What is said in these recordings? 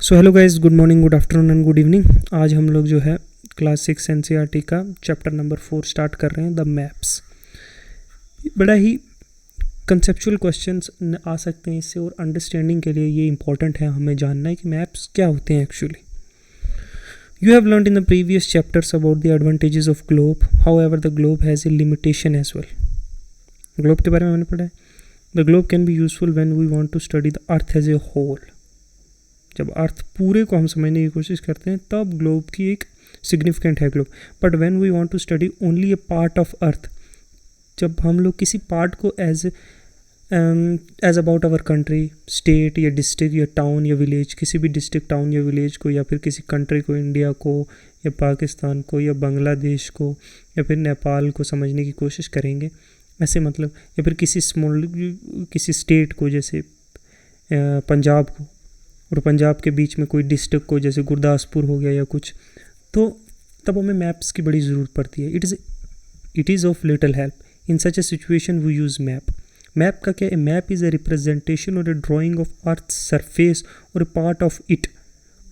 So hello guys, good morning, good afternoon and good evening. आज हम लोग जो है क्लास 6 एनसीईआरटी का चैप्टर नंबर 4 स्टार्ट कर रहे हैं, द मैप्स। बड़ा ही कंसेप्चुअल क्वेश्चंस आ सकते हैं इससे, और अंडरस्टैंडिंग के लिए ये इंपॉर्टेंट है हमें जानना है कि मैप्स क्या होते हैं actually. You have learned in the previous chapters about the advantages of globe, however the globe has a limitation as well. Globe के बारे में मैंने पढ़ा है। The globe can be useful when we want to study the earth as a whole. जब earth पूरे को हम समझने की कोशिश करते हैं तब ग्लोब की एक सिग्निफिकेंट है globe. But when we want to study only a part of earth, जब हम लोग किसी पार्ट को as about our country, state या डिस्ट्रिक्ट या टाउन या विलेज, किसी भी डिस्ट्रिक्ट, टाउन या विलेज को, या फिर किसी कंट्री को, इंडिया को या पाकिस्तान को या बांग्लादेश को या फिर नेपाल को समझने की कोशिश करेंगे, ऐसे मतलब, या फिर किसी स्टेट को, जैसे पंजाब को, और पंजाब के बीच में कोई डिस्ट्रिक्ट को, जैसे गुरदासपुर हो गया या कुछ, तो तब हमें मैप्स की बड़ी ज़रूरत पड़ती है। It is of little help in such a situation we use map. Map का क्या है? Map is a representation or a drawing of earth surface or a part of it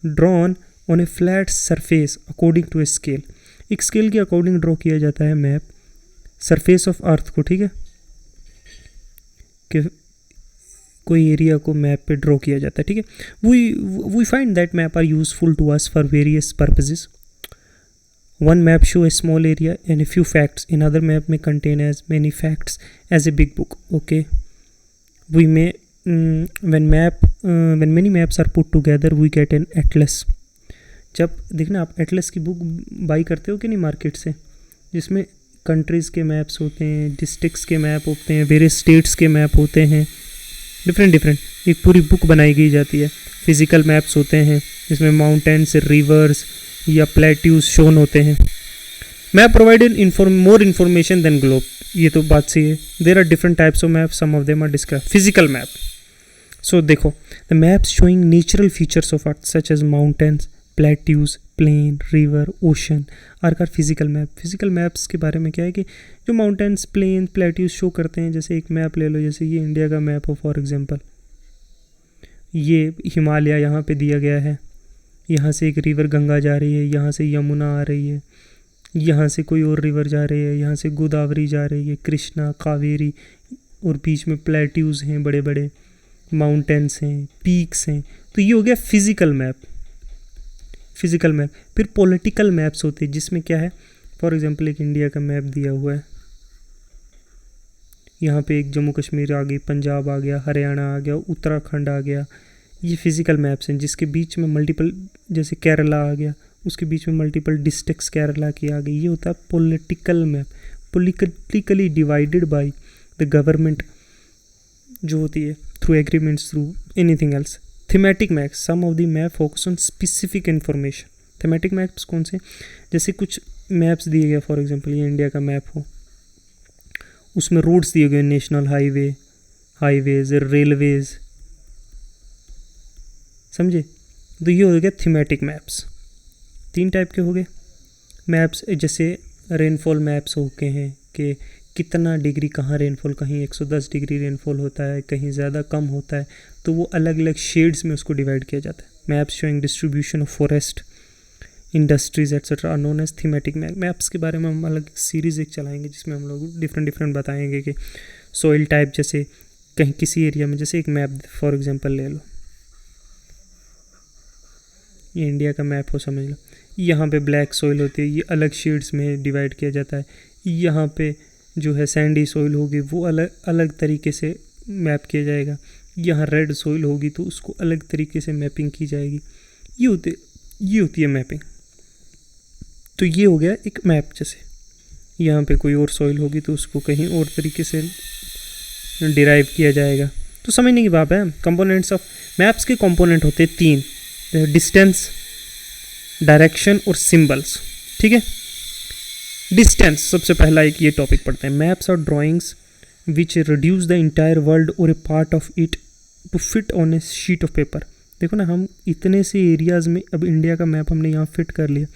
drawn on a flat surface according to a scale. एक scale के according draw किया जाता है map, surface of earth को, ठीक है, कि कोई एरिया को मैप पे ड्रॉ किया जाता है, ठीक है। We find that map are useful to us for various purposes. One map show a small area and a few facts, in other map में contain as many facts as a big book. Okay, we may when many maps are put together we get an atlas। जब देखना, आप Atlas की book by करते हो कि नहीं market से, जिसमें कंट्रीज़ के मैप्स होते हैं, डिस्ट्रिक्ट्स के मैप होते हैं, वेरियस स्टेट्स के मैप होते हैं, डिफरेंट एक पूरी बुक बनाई गई जाती है। फिजिकल मैप्स होते हैं जिसमें माउंटेन्स, रिवर्स या प्लेट्यूज शोन होते हैं। Map provided more information than globe, ये तो बात सही है। There are different types of map, some of them are describe. Physical map, so देखो, the maps showing natural features of earth such as mountains, plateaus, plain, river, ocean are called physical map. Physical maps के बारे में क्या है कि जो mountains, plane, plateaus show करते हैं, जैसे एक मैप ले लो, जैसे ये इंडिया का मैप हो फॉर एग्जांपल, ये हिमालय यहाँ पे दिया गया है, यहाँ से एक रिवर गंगा जा रही है, यहाँ से यमुना आ रही है, यहाँ से कोई और रिवर जा रही है, यहाँ से गोदावरी जा रही है, कृष्णा, कावेरी, और बीच में प्लेट्यूज हैं, बड़े बड़े माउंटेन्स हैं, पीक्स हैं। तो ये हो गया फिजिकल मैप। फिर पॉलिटिकल मैप्स होते हैं, जिसमें क्या है, फॉर एग्जांपल एक इंडिया का मैप दिया हुआ है, यहाँ पे एक जम्मू कश्मीर आ गई, पंजाब आ गया, हरियाणा आ गया, उत्तराखंड आ गया। ये फिजिकल मैप्स हैं जिसके बीच में मल्टीपल, जैसे केरला आ गया, उसके बीच में मल्टीपल डिस्ट्रिक्ट्स केरला की आ गई। ये होता है political map, politically divided by the government, जो होती है through agreements, through anything else. Thematic maps, some of the map focus on specific information. Thematic maps कौन से? जैसे कुछ मैप्स दिए गए, फॉर एग्जांपल ये इंडिया का मैप हो, उसमें रोड्स दिए गए, नेशनल हाईवेज, रेलवेज, समझे? तो ये हो गया थीमेटिक मैप्स। 3 टाइप के हो गए मैप्स। जैसे रेनफॉल मैप्स हो गए हैं कि कितना डिग्री कहाँ रेनफॉल, कहीं 110 डिग्री रेनफॉल होता है, कहीं ज़्यादा कम होता है, तो वो अलग अलग शेड्स में उसको डिवाइड किया जाता है। Maps showing distribution of forest, industries etcetera are known as thematic map. Maps के बारे में हम अलग सीरीज़ एक चलाएंगे जिसमें हम लोग डिफरेंट बताएंगे कि सॉइल टाइप, जैसे कहीं किसी एरिया में, जैसे एक मैप फॉर एग्जांपल ले लो, ये इंडिया का मैप हो, समझ लो, यहाँ पे ब्लैक सॉइल होती है, ये अलग शेड्स में डिवाइड किया जाता है। यहाँ पे जो है सैंडी सॉइल होगी, वो अलग अलग तरीके से मैप किया जाएगा। यहाँ रेड सॉइल होगी तो उसको अलग तरीके से मैपिंग की जाएगी। ये होती है मैपिंग। तो ये हो गया एक मैप। जैसे यहाँ पे कोई और सॉइल होगी तो उसको कहीं और तरीके से डिराइव किया जाएगा। तो समझने की बात है। कंपोनेंट्स ऑफ मैप्स के कंपोनेंट होते हैं 3, डिस्टेंस, डायरेक्शन और सिंबल्स, ठीक है। डिस्टेंस सबसे पहला एक ये टॉपिक पढ़ते हैं। Maps or drawings which reduce the entire world or a part of it to fit on a sheet of paper. देखो ना, हम इतने से एरियाज़ में, अब इंडिया का मैप हमने यहाँ फिट कर लिया।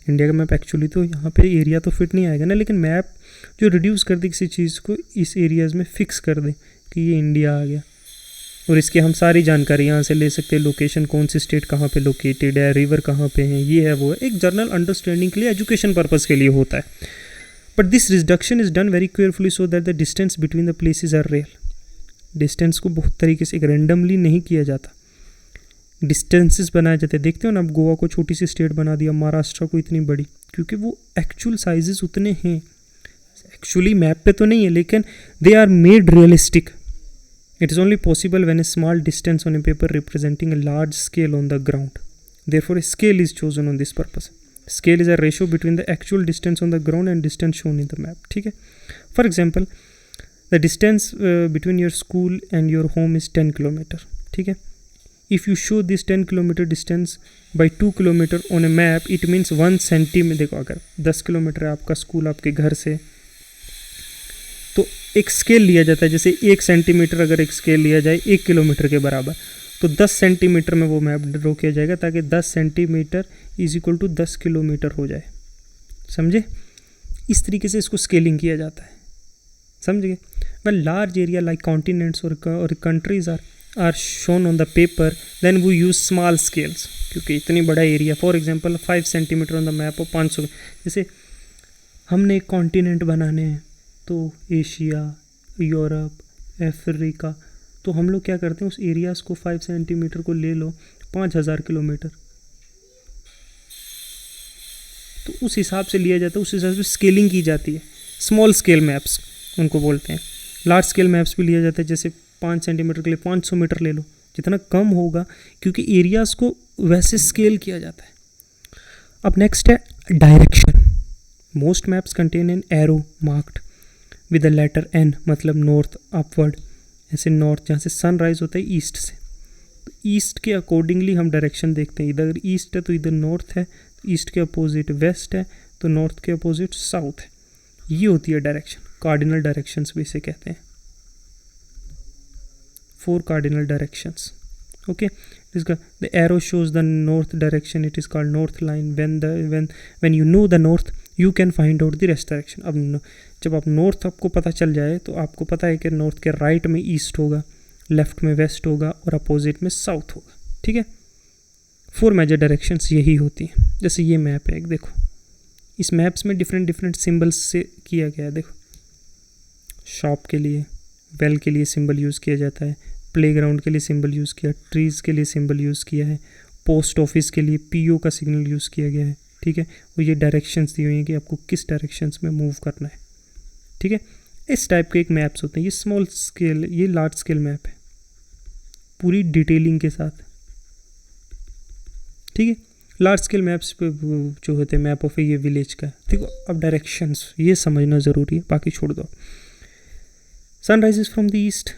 इंडिया का मैप एक्चुअली तो यहाँ पे एरिया तो फिट नहीं आएगा ना, लेकिन मैप जो रिड्यूस कर दे किसी चीज़ को, इस एरियाज़ में फिक्स कर दे कि ये इंडिया आ गया, और इसकी हम सारी जानकारी यहाँ से ले सकते हैं, लोकेशन कौन सी स्टेट कहाँ पे लोकेटेड है, रिवर कहाँ पे है, ये है वो है, एक जनरल अंडरस्टैंडिंग के लिए, एजुकेशन पर्पज़ के लिए होता है. But this reduction is done very carefully so that the distance between the places are real. Distance को बहुत तरीके से एक रैंडमली नहीं किया जाता, डिस्टेंसेस बनाए जाते हैं. देखते हो ना, अब गोवा को छोटी सी स्टेट बना दिया, महाराष्ट्र को इतनी बड़ी, क्योंकि वो एक्चुअल साइजेस उतने हैं. एक्चुअली मैप पे तो नहीं है, लेकिन they are made realistic. It is only possible when a small distance on a paper representing a large scale on the ground. Therefore a scale is chosen on this purpose. Scale is a ratio between the actual distance on the ground and distance shown in the map. ठीक है. For example, the distance between your school and your home is 10 kilometre. ठीक है. If you show this 10 kilometre distance by 2 kilometre on A map, it means 1 centimetre. देखो, अगर 10 kilometre है आपका school आपके घर से, तो एक स्केल लिया जाता है. जैसे 1 सेंटीमीटर अगर एक स्केल लिया जाए 1 किलोमीटर के बराबर, तो 10 सेंटीमीटर में वो मैप ड्रॉ किया जाएगा, ताकि 10 centimetre is equal to 10 kilometre हो जाए. समझे? इस तरीके से इसको स्केलिंग किया जाता है. समझ गए? When large area like continents or countries are shown on the paper, then we use small scales. क्योंकि इतनी बड़ा area, for example 5 centimeter on the map और 500. जैसे हमने एक कॉन्टिनेंट बनाने हैं, तो एशिया, यूरोप, अफ्रीका, तो हम लोग क्या करते हैं, उस एरियाज़ को 5 सेंटीमीटर को ले लो 5000 किलोमीटर, तो उस हिसाब से लिया जाता है, उस हिसाब से स्केलिंग की जाती है. स्मॉल स्केल मैप्स उनको बोलते हैं. लार्ज स्केल मैप्स भी लिया जाता है, जैसे 5 सेंटीमीटर के लिए 500 मीटर ले लो, जितना कम होगा, क्योंकि एरियाज़ को वैसे स्केल किया जाता है. अब नेक्स्ट है direction. Most maps contain an arrow marked with the letter N, मतलब नॉर्थ अपवर्ड. ऐसे नॉर्थ, जहाँ से सनराइज होता है ईस्ट से, तो ईस्ट के अकॉर्डिंगली हम डायरेक्शन देखते हैं. इधर ईस्ट है तो इधर नॉर्थ है, ईस्ट के अपोजिट वेस्ट है तो नॉर्थ के अपोजिट साउथ है. ये होती है डायरेक्शन. कार्डिनल डायरेक्शंस भी इसे कहते हैं. 4 cardinal directions. Okay, the arrow shows the north direction. It is called north line. When you know the north, you can find out the rest direction. अब जब आप नॉर्थ आपको पता चल जाए, तो आपको पता है कि नॉर्थ के राइट में ईस्ट होगा, लेफ्ट में वेस्ट होगा और अपोजिट में साउथ होगा. ठीक है. 4 मेजर डायरेक्शंस यही होती हैं. जैसे ये मैप है एक, देखो, इस मैप्स में डिफरेंट सिंबल्स से किया गया है. देखो, शॉप के लिए, वेल के लिए सिंबल यूज़ किया जाता है, प्लेग्राउंड के लिए सिंबल यूज़ किया, ट्रीज़ के लिए सिंबल यूज़ किया है, पोस्ट ऑफिस के लिए पीओ का सिग्नल यूज़ किया गया है. ठीक है. और ये डायरेक्शंस दी हुई हैं कि आपको किस डायरेक्शंस में मूव करना है. ठीक है. इस टाइप के एक मैप्स होते हैं. ये स्मॉल स्केल, ये लार्ज स्केल मैप है पूरी डिटेलिंग के साथ. ठीक है. लार्ज स्केल मैप्स पे जो होते हैं, मैप ऑफ ये विलेज का. देखो, अब डायरेक्शंस ये समझना ज़रूरी है, बाकी छोड़ दो. Sun rises from the east,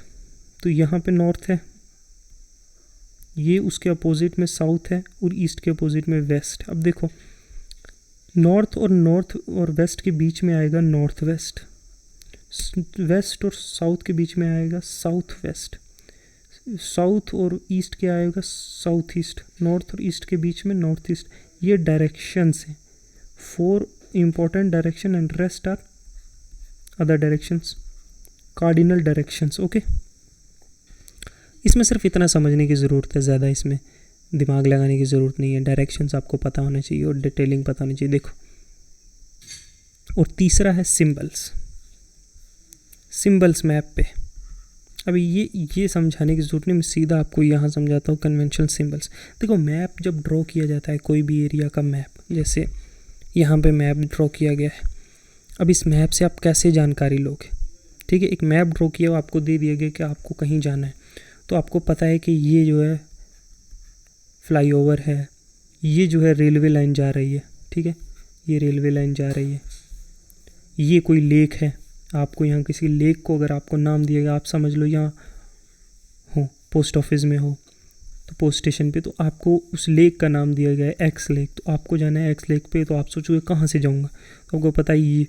तो यहाँ पे नॉर्थ है, ये उसके अपोजिट में साउथ है और ईस्ट के अपोजिट में वेस्ट. अब देखो, नॉर्थ और वेस्ट के बीच में आएगा नॉर्थ वेस्ट, वेस्ट और साउथ के बीच में आएगा साउथ वेस्ट, साउथ और ईस्ट के आएगा साउथ ईस्ट, नॉर्थ और ईस्ट के बीच में नॉर्थ ईस्ट. ये डायरेक्शंस हैं. 4 important direction and rest are other directions, cardinal directions. Okay. इसमें सिर्फ इतना समझने की ज़रूरत है, ज़्यादा इसमें दिमाग लगाने की ज़रूरत नहीं है. डायरेक्शंस आपको पता होना चाहिए और डिटेलिंग पता होनी चाहिए. देखो, और तीसरा है सिंबल्स. सिंबल्स मैप पे, अभी ये समझाने की ज़रूरत नहीं, मैं सीधा आपको यहाँ समझाता हूँ. Conventional symbols. देखो, मैप जब ड्रॉ किया जाता है, कोई भी एरिया का मैप, जैसे यहाँ पे मैप ड्रॉ किया गया है. अब इस मैप से आप कैसे जानकारी लोगे? ठीक है. एक मैप ड्रॉ किया, आपको दे दिया गया कि आपको कहीं जाना है, तो आपको पता है कि ये जो है फ्लाईओवर है, ये जो है रेलवे लाइन जा रही है. ठीक है. ये रेलवे लाइन जा रही है. ये कोई लेक है, आपको यहाँ किसी लेक को अगर आपको नाम दिया गया, आप समझ लो यहाँ हो, पोस्ट ऑफिस में हो, तो पोस्ट स्टेशन पे, तो आपको उस लेक का नाम दिया गया है एक्स लेक, तो आपको जाना है एक्स लेक पे. तो आप सोचोगे कहाँ से जाऊँगा, तो आपको पता ही ये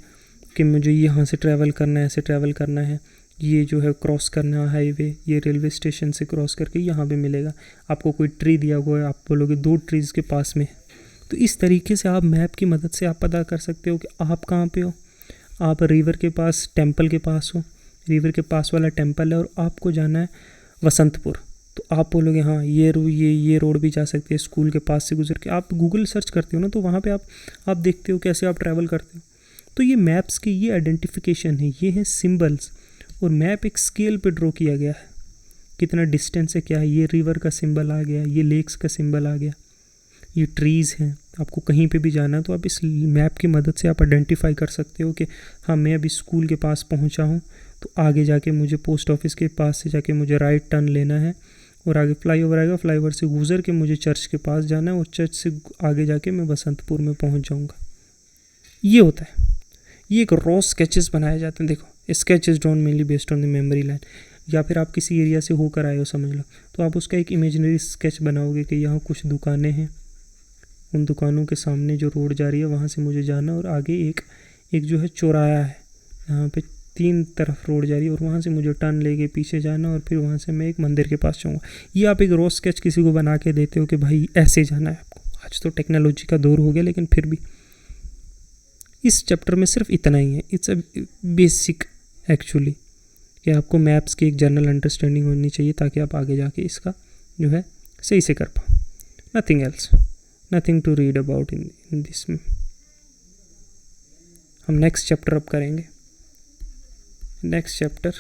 कि मुझे यहाँ से ट्रैवल करना है, ऐसे ट्रैवल करना है, ये जो है क्रॉस करना है हाईवे, ये रेलवे स्टेशन से क्रॉस करके यहाँ पे मिलेगा. आपको कोई ट्री दिया हुआ है, आप बोलोगे 2 ट्रीज़ के पास में. तो इस तरीके से आप मैप की मदद से आप पता कर सकते हो कि आप कहाँ पे हो. आप रिवर के पास, टेंपल के पास हो, रिवर के पास वाला टेंपल है, और आपको जाना है वसंतपुर. तो आप बोलोगे हाँ ये रोड भी जा सकती है, स्कूल के पास से गुजर के। आप गूगल सर्च करते हो ना, तो वहाँ पे आप देखते हो कैसे आप ट्रैवल करते हो। तो ये मैप्स की ये आइडेंटिफिकेशन है, ये है सिंबल्स। और मैप एक स्केल पे ड्रॉ किया गया है, कितना डिस्टेंस है, क्या है, ये रिवर का सिंबल आ गया, ये लेक्स का सिंबल आ गया, ये ट्रीज़ हैं। आपको कहीं पे भी जाना है तो आप इस मैप की मदद से आप आइडेंटिफाई कर सकते हो कि हाँ मैं अभी स्कूल के पास पहुंचा हूँ, तो आगे जाके मुझे पोस्ट ऑफिस के पास से जाके मुझे राइट टर्न लेना है, और आगे फ्लाईओवर आएगा, फ्लाईओवर से गुजर के मुझे चर्च के पास जाना है, और चर्च से आगे जाके मैं बसंतपुर में पहुँच जाऊँगा। ये होता है, ये एक रॉ स्केचेस बनाए जाते हैं। देखो sketches don't mainly based on the memory line, या फिर आप किसी एरिया से होकर आए हो समझ लो, तो आप उसका एक इमेजिनरी स्केच बनाओगे कि यहाँ कुछ दुकानें हैं, उन दुकानों के सामने जो रोड जा रही है वहाँ से मुझे जाना, और आगे एक जो है चौराहा है, यहाँ पे 3 तरफ रोड जा रही है, और वहाँ से मुझे टर्न लेके पीछे जाना, और फिर वहाँ से मैं एक मंदिर के पास जाऊँगा। ये आप एक रॉ स्केच किसी को बना के देते हो कि भाई ऐसे जाना है आपको। आज तो टेक्नोलॉजी का दौर हो गया, लेकिन फिर भी इस चैप्टर में सिर्फ इतना ही है। इट्स अ बेसिक एक्चुअली, कि आपको मैप्स की एक जनरल अंडरस्टैंडिंग होनी चाहिए, ताकि आप आगे जाके इसका जो है सही से कर पाओ। Nothing else, nothing to read about in this. हम नेक्स्ट चैप्टर अब करेंगे। Next chapter